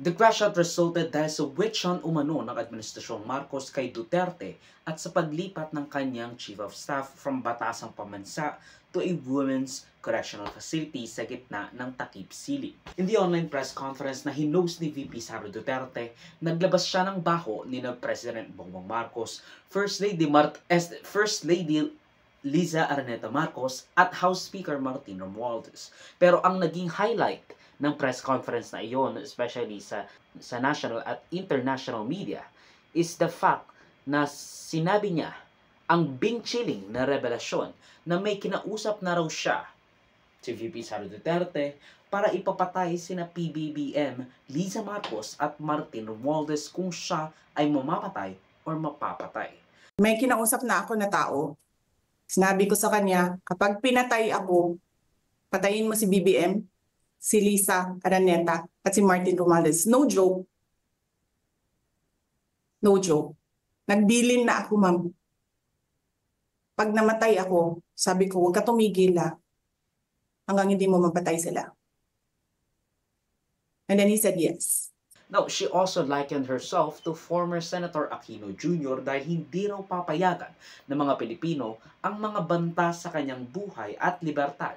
The crash out resulted dahil sa witch hunt umano ng Administrasyong Marcos kay Duterte at sa paglipat ng kanyang Chief of Staff from Batasang Pamansa to a women's correctional facility sa gitna ng Takip Siling. In the online press conference na hinost ni VP Sara Duterte, naglabas siya ng baho ni President Bongbong Marcos, First Lady Liza Araneta Marcos at House Speaker Martin Romualdez. Pero ang naging highlight ng press conference na iyon, especially sa national at international media, is the fact na sinabi niya ang bing-chilling na revelasyon na may kinausap na raw siya si VP Sara Duterte para ipapatay sina PBBM, Liza Marcos at Martin Romualdez kung siya ay mamapatay or mapapatay. May kinausap na ako na tao. Sinabi ko sa kanya, kapag pinatay ako, patayin mo si BBM, si Liza Araneta at si Martin Romualdez. No joke. No joke. Nagbilin na ako, ma'am. Pag namatay ako, sabi ko, huwag ka tumigil hanggang hindi mo mapatay sila. And then he said yes. Now, she also likened herself to former Senator Aquino Jr. dahil hindi raw papayagan ng mga Pilipino ang mga banta sa kanyang buhay at libertad